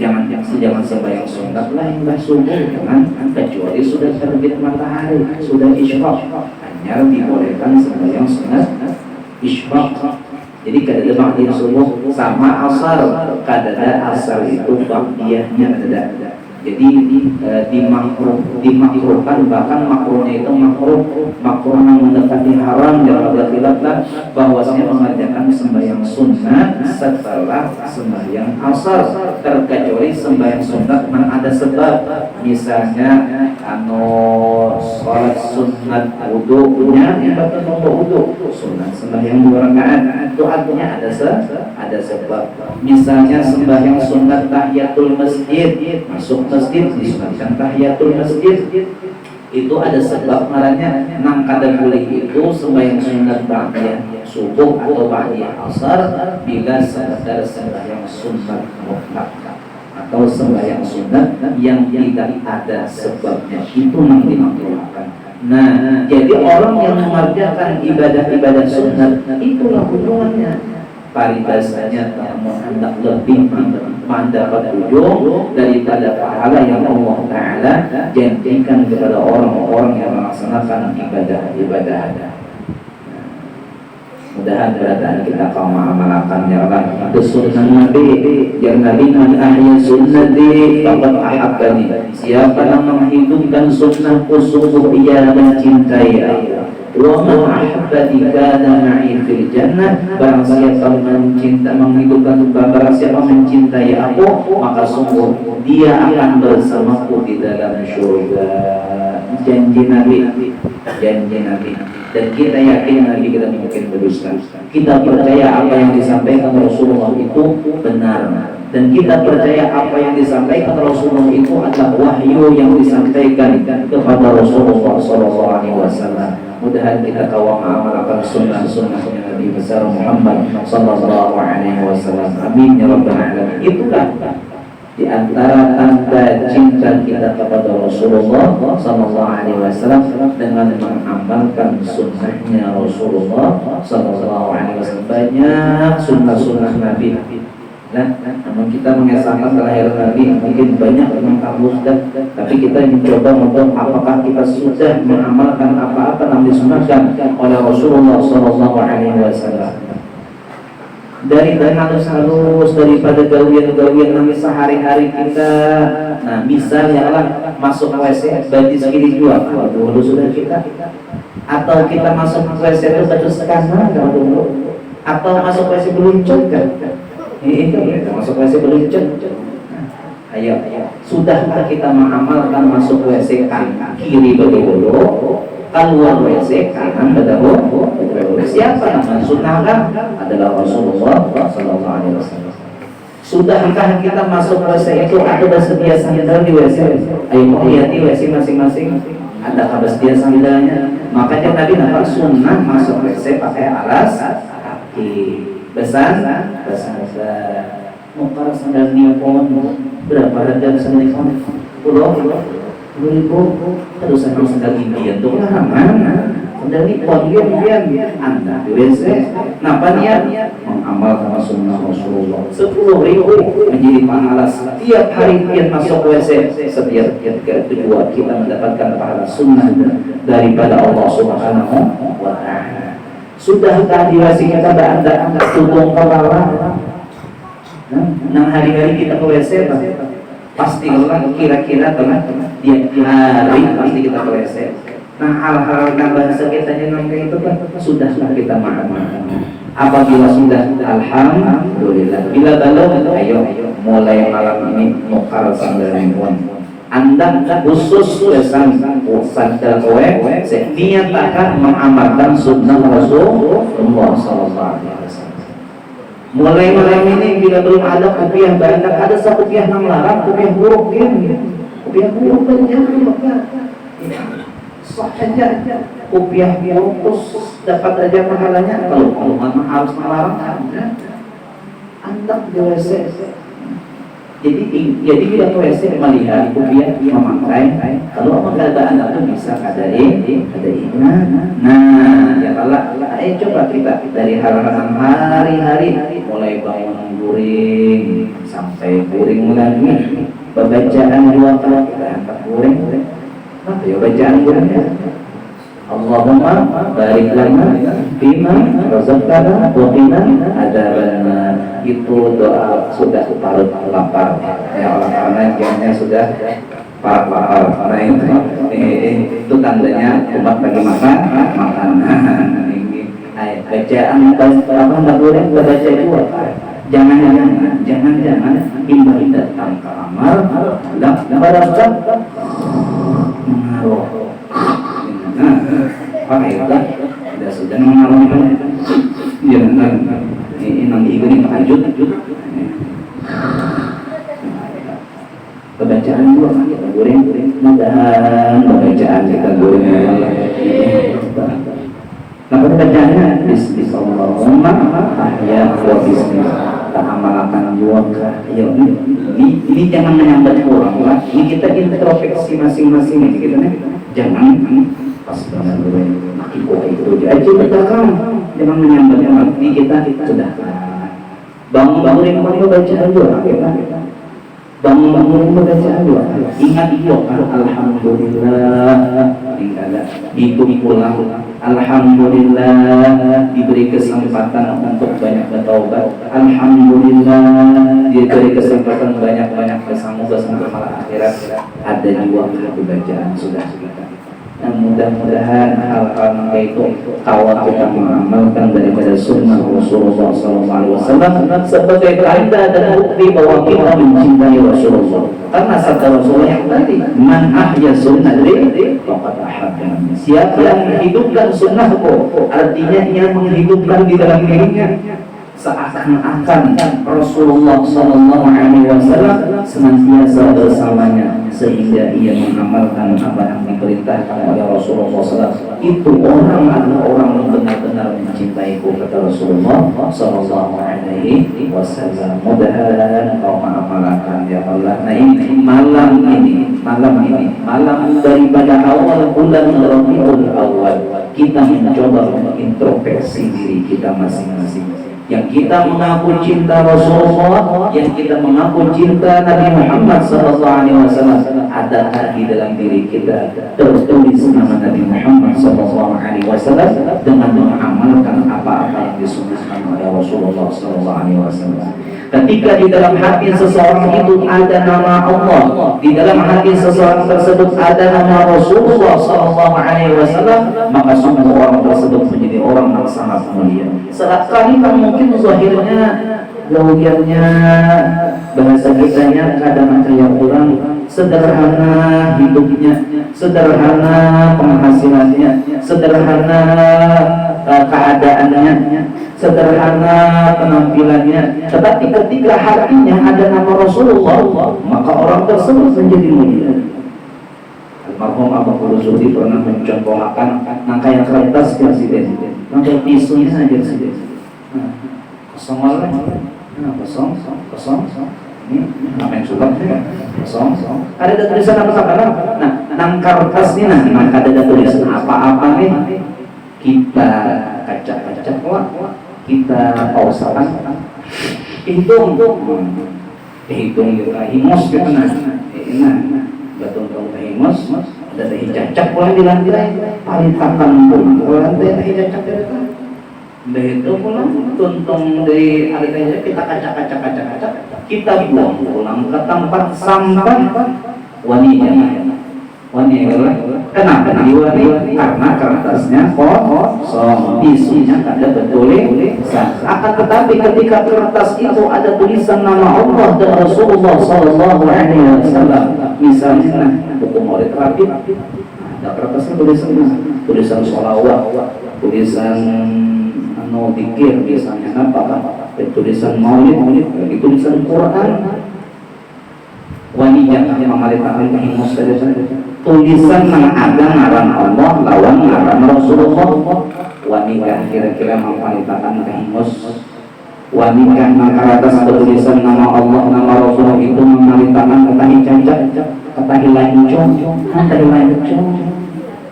jangan sembahyang sunat lah yang subuh, jangan kecuali sudah terbit matahari, sudah isyraq, hanya dibolehkan sembahyang sunat isyraq. Jadi kada ba'diyah subuh sama asar, kada asar itu ba'diyahnya ada. Jadi dimakruhkan, bahkan makruhnya itu makruh yang mendekati haram. Jangan berkhilaflah bahwasanya mengerjakan sembahyang sunnah setelah sembahyang asar, terkecuali sembahyang sunnah yang ada sebab, misalnya sholat sunnat wudunya ibadah wudu, sunnah sembahyang 2 rakaat itu artinya ada sebab. Misalnya sembahyang sunnat tahiyatul masjid, masuk masjid disunatkan tahiyatul masjid, itu ada sebab ngarannya. Nang kada boleh itu sembahyang sunat ba'diyah subuh atau ba'diyah asar bila sekedar sembahyang sunat mutlak atau sembahyang sunat yang tidak ada sebabnya, itu yang dimakruhkan. Nah, jadi orang yang mengerjakan ibadah-ibadah sunat itulah hubungannya. Paribasanya kamu hendak lebih mendapat ujung daripada pahala yang Allah Ta'ala janjikan kepada orang-orang yang melaksanakan ibadah-ibadah. Mudahan keadaan kita kaum mengamalkan ya Allah. Itu sunnah Nabi, yang Nabi man ahya sunnati faqad ahabbani. Siapa yang menghidupkan sunnahku sungguh ia mencintai aku. Wa man ahabbani kana ma'i fil jannah. Barang siapa menghidupkan, barang siapa mencintai aku, maka sungguh dia akan bersamaku di dalam surga. Janji Nabi, janji Nabi. Dan kita yakin Nabi kita mungkin berdusta. Kita percaya apa yang disampaikan Rasulullah itu benar, dan kita percaya apa yang disampaikan Rasulullah itu adalah wahyu yang disampaikan kepada Rasulullah SAW. Mudah-mudahan kita kawal mengamalkan sunnah-sunnahnya Nabi besar Muhammad SAW. Amin ya rabbal alamin. Itulah di antara tanda cinta kita kepada Rasulullah SAW dengan mengamalkan sunnahnya Rasulullah SAW. Banyak sunnah-sunnah Nabi. Namun kita mengesahkan kelahiran Nabi mungkin banyak mengkabulkan, tapi kita mencoba untuk apakah kita sudah mengamalkan apa-apa yang disunahkan oleh Rasulullah SAW. Dari halus-halus daripada gawian-gawian Nabi sehari-hari kita. Nah, misalnya lah masuk WC baju segini juga, dulu sudah kita. Atau kita masuk WC itu baju sekarang, kalau dulu. Atau masuk WC beluncur kan? Ini masuk WC beluncur. Ayo, sudahkah kita mengamalkan masuk WC kiri bagi dulu, keluar WC kanan bagi siapa nama sunnahkan adalah Rasulullah SAW. Sudahkah kita masuk WC itu ada bersedia sandal di WC? Ayo lihat di WC masing-masing ada bersedia sandalnya. Makanya Nabi nampak sunnah masuk WC pakai alas kaki. Besan mukar sandal niapon berapa harga sandal niapon? Pulau 10.000. Terus sandal Indian tuh mana? Dari podium Anda di WC. Napa niat? Mengamalkan sunnah Rasulullah. 10.000 menjadi pahala setiap hari dia masuk WC. Setiap kedua kita mendapatkan pahala sunnah daripada Allah Subhanahu wa Ta'ala. Sudahkah di WC kita Anda tutup kepala? Nah, hari-hari kita ke WC pasti orang kira-kira dia hari pasti kita ke WC. Nah, hal-hal yang bahasa kita yang itu kan sudahlah kita maafkan. Apabila sudah, alhamdulillah. Bila belum, ayo mulai malam ini mukar sandal pun. Anda khusus pesan sandal kowe, niat akan mengamalkan sunnah Rasulullah SAW. Mulai malam ini bila belum ada kopiah banyak, ada satu kopiah yang larang, kopiah buruk kopiah buruk banyak. Saja kopiah terus dapat aja pahalanya. Kalau harus melarang Anda di WC. Jadi kita ke WC melihat kopiah memakai. Kalau keadaan itu bisa ada iman. Nah, ya Allah, ayo coba kita dari hal-hal hari-hari mulai bangun guring sampai guring lagi. Pembacaan 2 kali kita angkat guring. Ya bacaan guringnya Allahumma barik lana bima razaqtana wa qina adzabannar. Itu doa sudah parut lapar ya Allah, karena jamnya sudah parut karena itu tandanya umat lagi makan ini bacaan apa goreng baca dua. Jangan imbang datang ke kamar barang mengaruh. Nah, sudah mengalami ini nanti ini tahajud. Pembacaan dua kita goreng mudahan pembacaan kita goreng. Nah, pembacaannya Bismillahirrahmanirrahim. Ahya wa bismillah. Tak amalkan juga. Ini jangan menyambat orang lah. Ini kita introspeksi masing-masing kita nih. Jangan pas banget dulu itu aja belakang. Jangan menyambat orang. Ini kita sudah bangun baca aja kita. Bangun baca aja. Ingat itu alhamdulillah. Hidup pulang. Alhamdulillah diberi kesempatan untuk banyak bertaubat. Alhamdulillah diberi kesempatan banyak bersama akhirat. Ada jiwa bacaan sudah kita. Yang mudah-mudahan hal-hal itu kalau kita mengamalkan daripada sunnah Rasulullah SAW sebagai tanda dan bukti bahwa kita mencintai Rasulullah. Karena sabda Rasulullah yang tadi, man ahya sunnati faqad ahabbani. Siapa yang menghidupkan sunnahku, artinya ia menghidupkan di dalam dirinya seakan-akan Rasulullah SAW senantiasa bersamanya, sehingga ia mengamalkan apa yang diperintahkan oleh Rasulullah SAW. Itu orang adalah orang yang benar-benar mencintaiku, kata Rasulullah SAW. Mudah-mudahan kau mengamalkan ya Allah. Nah ini malam daripada awal bulan Rabiul Awal, kita mencoba mengintrospeksi diri kita masing-masing. Yang kita mengaku cinta Rasulullah, yang kita mengaku cinta Nabi Muhammad SAW, adakah di dalam diri kita tertulis nama Nabi Muhammad SAW dengan mengamalkan apa-apa yang disebutkan oleh Rasulullah SAW? Ketika di dalam hati seseorang itu ada nama Allah, di dalam hati seseorang tersebut ada nama Rasulullah SAW, maka semua orang tersebut menjadi orang yang sangat mulia. Sekali kan mungkin zahirnya, lauliannya, bahasa kitanya kadang kayak orang sederhana hidupnya, sederhana penghasilannya, sederhana keadaannya, sederhana penampilannya, tetapi ketika hatinya ada nama Rasulullah, maka orang tersebut menjadi mulia. Almarhum Abu Khuruzudi pernah mencontohkan nangkai kertas presiden, nangkai tisunya saja saja. Kosong oleh, kosong. Ini namanya sulam, kosong. Ada tulisan apa? Nah, nang kertas ini nah ada tulisan apa-apa nih? Kita kaca-kaca kita pausakan, hitung kita himus kita betul himus ada cacak pulang di lantai paling takkan pun lantai cacak dari itu pulang tuntung dari ada kita kaca kita buang pulang ke tempat sampah wani kenapa diwani? Karena kertasnya kosong, isinya ada betul. Akan tetapi ketika kertas itu ada tulisan nama Allah dan Rasulullah SAW, misalnya buku maulid rapi, ada kertasnya tulisan sholawat, tulisan dikir misalnya tulisan maulid, tulisan Quran. Wanita yang memalitakan kehimus saja tulisan yang ada ngaran Allah lawan ngaran Rasulullah. Wanita kira-kira memalitakan kehimus, wanita yang atas tulisan nama Allah nama Rasulullah itu memalitakan kata hicacat, kata hilancong,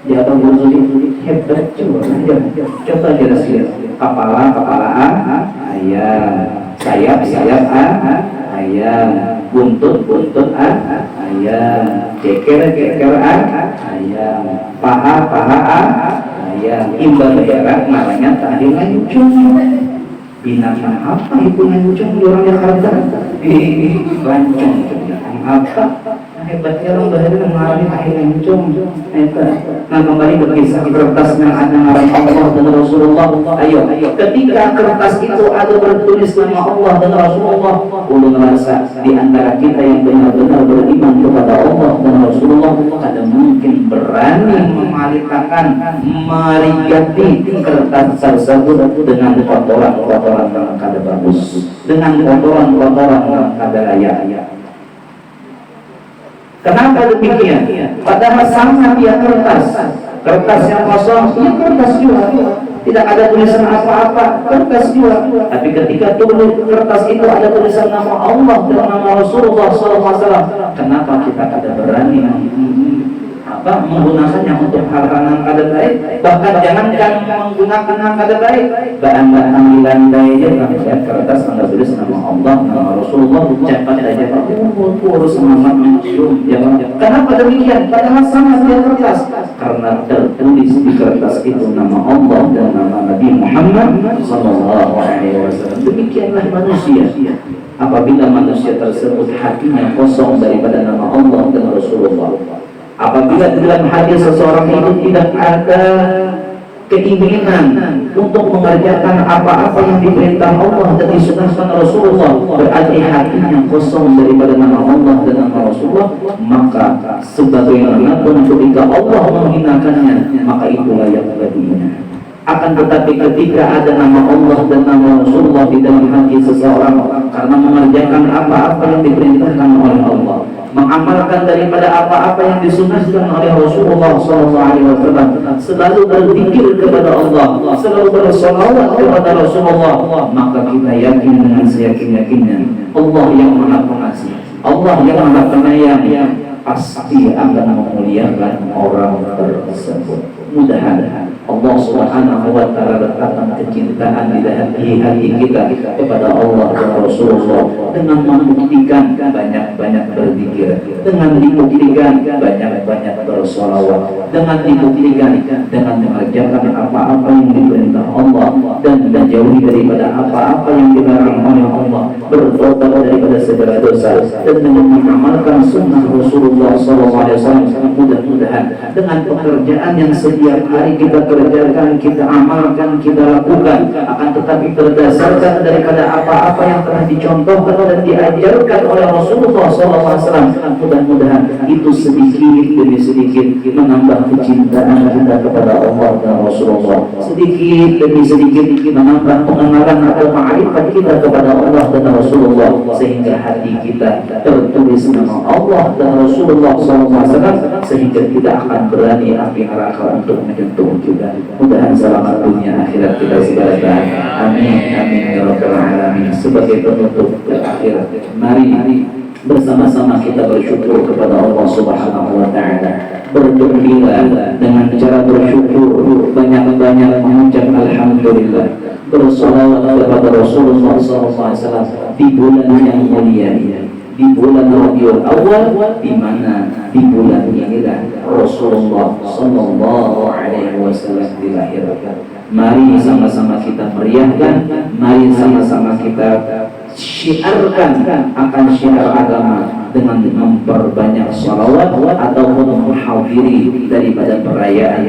jatuh bersudi hebat coba jelas kepala ayam, sayap ayam, buntut ayam, ceker ayam, paha ayam, imbal daerah namanya tadi lancung. Binatang apa itu lancung? Orang Jakarta lancung binatang apa? Hebatnya orang bahasa mengalami tahi lancung. Nah kembali ke kisah kertas yang ada nama Allah dan Rasulullah. Ayo, ketika kertas itu ada bertulis nama Allah dan Rasulullah, ulun rasa di antara kita yang benar-benar beriman kepada Allah dan Rasulullah ada mungkin berani memalitakan, merigati kertas tersebut dengan kotoran yang kada bagus, dengan kotoran yang kada layak. Kenapa demikian? Padahal sama dia kertas yang kosong, ya kertas juga, tidak ada tulisan apa-apa, kertas juga. Tapi ketika tulis kertas itu ada tulisan nama Allah dan nama Rasulullah SAW, kenapa kita kada berani menggunakannya untuk hal-hal yang kada baik? Bahkan jangankan menggunakan yang kada baik, bahan-bahan di lantai aja kertas anda tulis nama Allah, nama Rasulullah, cepat aja urus semangat mencium. Kenapa demikian? Padahal sama dia kertas, karena tertulis di kertas itu nama Allah dan nama Nabi Muhammad SAW. Demikianlah manusia. Apabila manusia tersebut hatinya kosong daripada nama Allah dan Rasulullah, Apabila dalam hati seseorang itu tidak ada keinginan untuk mengerjakan apa-apa yang diperintah Allah dan disunahkan Rasulullah, berarti hatinya kosong daripada nama Allah dan nama Rasulullah, maka sebagaimana pun ketika Allah menghinakannya, maka itu layak baginya. Akan tetapi ketika ada nama Allah dan nama Rasulullah di dalam hati seseorang, karena mengerjakan apa-apa yang diperintahkan oleh Allah, mengamalkan daripada apa-apa yang disunahkan oleh Rasulullah SAW, selalu berzikir kepada Allah, selalu bersolawat kepada Rasulullah, maka kita yakin dengan seyakin-yakinnya Allah yang Maha Pengasih, Allah yang Maha Penyayang pasti akan memuliakan orang tersebut. Mudah-mudahan Allah Subhanahu wa Ta'ala letakkan kecintaan di hati kita kepada Allah dan Rasulullah dengan membuktikan banyak-banyak berzikir, dengan dibuktikan banyak-banyak bersolawat, dengan dibuktikan dengan mengerjakan apa-apa yang diperintah Allah dan menjauhi daripada apa-apa yang dilarang oleh Allah, bertobat daripada segala dosa dan dengan mengamalkan sunnah Rasulullah SAW. Mudah-mudahan dengan pekerjaan yang setiap hari kita kerjakan, kita amalkan, kita lakukan, akan tetapi berdasarkan daripada apa-apa yang telah dicontohkan dan diajarkan oleh Rasulullah SAW, mudah-mudahan itu sedikit demi sedikit menambah kecintaan kita kepada Allah dan Rasulullah, sedikit demi sedikit menambah pengenalan atau ma'rifat kita kepada Allah dan Rasulullah, sehingga hati kita tertulis nama Allah dan Rasulullah SAW, sehingga kita akan berani api neraka untuk menyentuh juga. Mudah-mudahan selamat dunia akhirat kita sekalian. Amin amin ya rabbal alamin. Sebagai penutup akhirat, mari bersama-sama kita bersyukur kepada Allah Subhanahu wa Ta'ala. Bergembira dengan cara bersyukur, banyak-banyak mengucap alhamdulillah, bersolawat kepada Rasulullah SAW di bulan yang mulia ini, di bulan Rabiul Awal, di mana di bulan inilah Rasulullah Sallallahu Alaihi Wasallam dilahirkan. Mari sama-sama kita meriahkan, mari sama-sama kita syiarkan akan syiar agama dengan memperbanyak salawat ataupun menghadiri daripada perayaan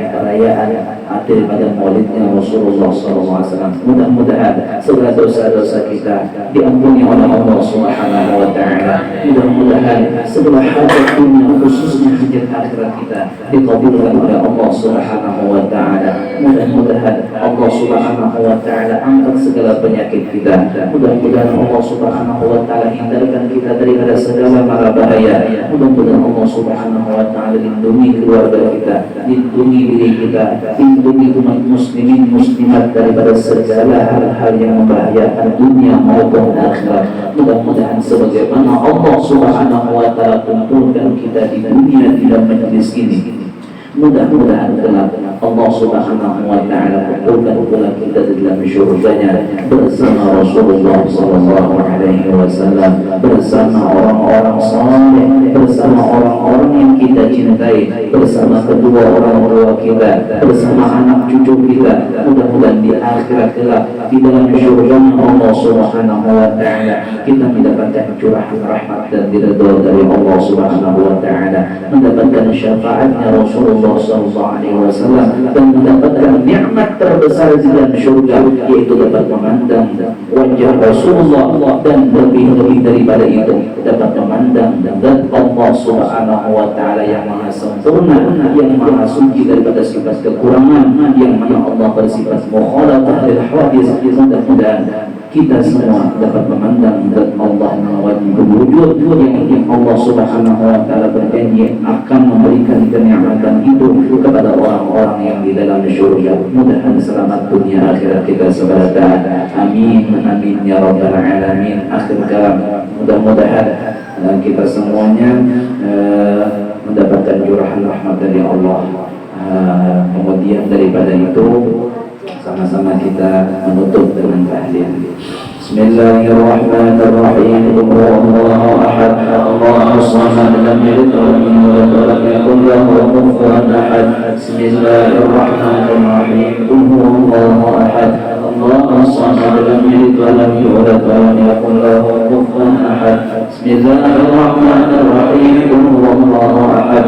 daripada maulidnya Rasulullah SAW. Mudah-mudahan segala dosa-dosa kita diampuni oleh Allah Subhanahu wa Ta'ala. Mudah-mudahan segala hajat dunia khususnya hajat akhirat kita dikabulkan oleh Allah Subhanahu wa Ta'ala. Mudah-mudahan Allah Subhanahu wa Ta'ala angkat segala penyakit kita. Mudah-mudahan Allah Subhanahu wa Ta'ala hindarkan kita daripada segala mara bahaya. Mudah-mudahan Allah Subhanahu wa Ta'ala lindungi keluarga kita, lindungi diri kita, lindungi umat muslimin muslimat daripada segala hal-hal yang membahayakan dunia maupun akhirat. Mudah-mudahan sebagaimana Allah Subhanahu wa Ta'ala kumpulkan kita di dunia di dalam majlis ini, mudah-mudahan kelak Allah Subhanahu wa Ta'ala kumpulkan pula kita di dalam syurganya bersama Rasulullah Sallallahu Alaihi Wasallam, bersama orang-orang saleh, bersama orang-orang yang kita cintai, bersama kedua orang tua kita, bersama anak cucu kita. Mudah-mudahan di akhirat kelak di dalam syurganya Allah Subhanahu wa Ta'ala kita mendapatkan curahan rahmat dan ridha dari Allah Subhanahu wa Ta'ala, mendapatkan syafaatnya Rasulullah Sallallahu Alaihi Wasallam, dan mendapatkan nikmat terbesar di dalam syurga, yaitu dapat memandang wajah Rasulullah, dan lebih-lebih daripada itu dapat memandang zat Allah Subhanahu wa Ta'ala yang maha sempurna, yang maha suci daripada sifat kekurangan, yang mana Allah bersifat mukhalafah lil hadis. Mudah-mudahan kita semua dapat memandang zat Allah wajibul wujud yang Allah Subhanahu wa Ta'ala berjanji akan memberikan kenikmatan itu kepada orang-orang yang di dalam syurga. Mudah-mudahan selamat dunia akhirat kita sebarata. Amin amin ya rabbal alamin. Akhir kalam, mudah-mudahan kita semuanya mendapatkan curahan rahmat dari Allah. Kemudian daripada itu sama-sama kita menutup dengan tahlil. Bismillahirrahmanirrahim. Allahu ahad, Allahu samad, lam yalid wa lam yulad wa lam yakul lahu kufuwan ahad. Bismillahirrahmanirrahim. Allahu ahad, Allahu samad, lam yalid wa lam yulad wa lam yakul lahu kufuwan ahad. Bismillahirrahmanirrahim. Allahu ahad.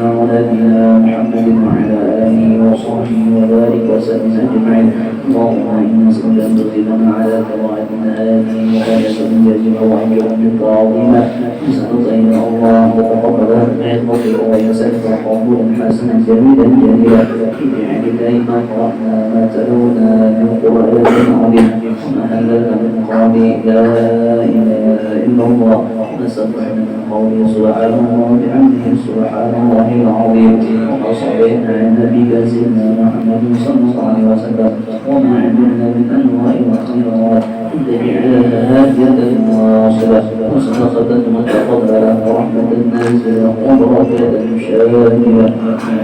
سيدنا ونبينا محمد وعلى آله وصحبه وبارك وسلم أجمعين. اللهم إنا نسألك أن تزيدنا على طاعتنا هذه وغاية جزيلة وأجرا منك عظيما. نسألك يا الله أن تتقبل من المطيع ويسألك قبولا حسنا جميلا جميلا. اجعل دائما قرأنا ما تلونا من قرآن عظيم وما هللنا من قول لا إله إلا الله. نسبح من قوله سبحان الله وبحمده سبحان الله العظيم. وصلينا على نبيك سيدنا محمد صلى الله عليه وسلم وما عملنا من أنواع الخيرات جميعها هادية واصلة وصدقة متقبلة ورحمة نازلة وبركة شاملة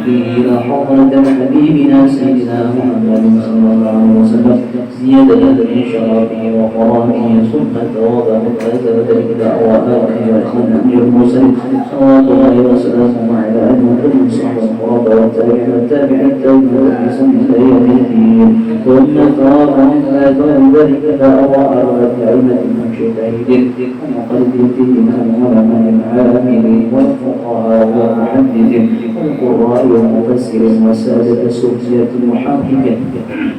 إلى حضرة حبيبنا سيدنا محمد صلى الله عليه وسلم زيادة من شرفه وقرامه ثم ثوابه الآثرة للدعوة وإخوانه المرسلين صلوات الله وسلامه على أهل كل صحبة القرابة والتابعين والتابعين بإحسان إلى يوم الدين. ثم ثوابهم آثار ذلك فأضاء الأئمة المجتهدين ومقلدين العلماء العاملين والفقهاء والمحدثين والقراء والمفسرين والسادة الصوفية المحققين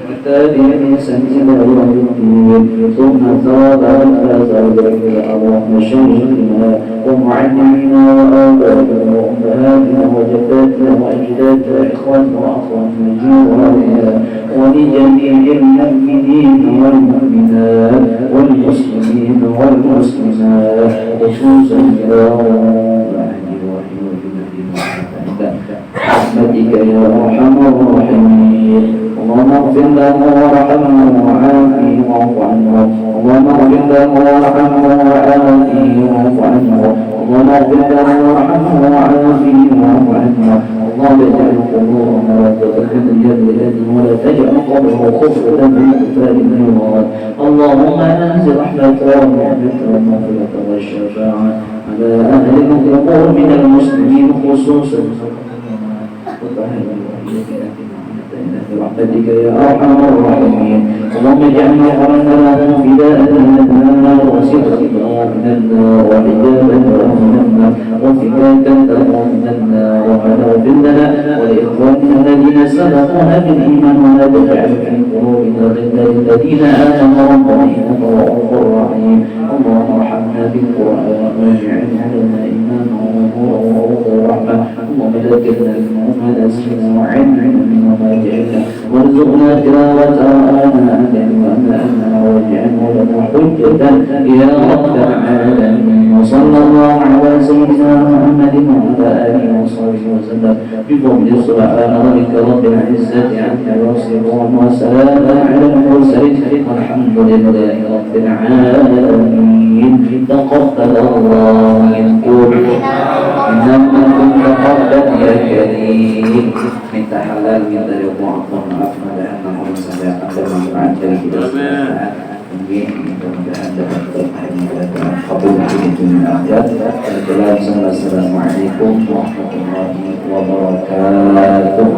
والتابعين إلى يوم الدين. ثم ثواب آثار ذلك أضاء مشايخنا ومعلمينا وآبائنا وأمهاتنا وجداتنا وأجدادنا وإخواننا وأخواننا جيراننا ولجميع المؤمنين والمؤمنات والمسلمين والمسلمات خصوصا يا برحمتك يا أرحم الراحمين. اللهم اغفر له وارحمه وعافه واعف عنه. اللهم اغفر له وارحمه وعافه واعف عنه. اللهم اغفر له وارحمه وعافه واعف عنه. اللهم اجعل قبورنا ربة الجنة ولا تجعل قبره خفرة من كفار النيران. اللهم انزل رحمتك ونعمتك والمغفرة والشفاعة على أهل القبور من المسلمين خصوصا برحمتك يا أرحم الراحمين. اللهم اجعلنا قرنا له فداء من النار وسترا من النار وحجابا من النار وفكاة له من النار. ربنا اغفر لنا ولإخواننا الذين سبقونا بالإيمان ولا تجعل في قلوبنا غلا للذين آمنوا ربنا إنك رؤوف رحيم. اللهم ارحمنا بالقرآن واجعلنا لنا إماما ونورا وروضا ورحمة. اللهم ذكرنا بما نسينا وعلمنا مما جهلنا وارزقنا تلاوته آناء الليل وأناء واجعله لنا حجة يا رب العالمين. وصلى الله على سيدنا محمد وعلى آله وصحبه وسلم بفضل سبحان ربك رب العزة عما يصفون وسلام على المرسلين والحمد لله رب العالمين. تقبل الله منكم إنما كنت تقبل يا كريم. minta halal, minta ridha Allah, maafkan dan mohon sampai akan bermanfaat dari kita semua. Mudah-mudahan dapat berkah dan kabul di dunia akhirat. Assalamualaikum warahmatullahi wabarakatuh.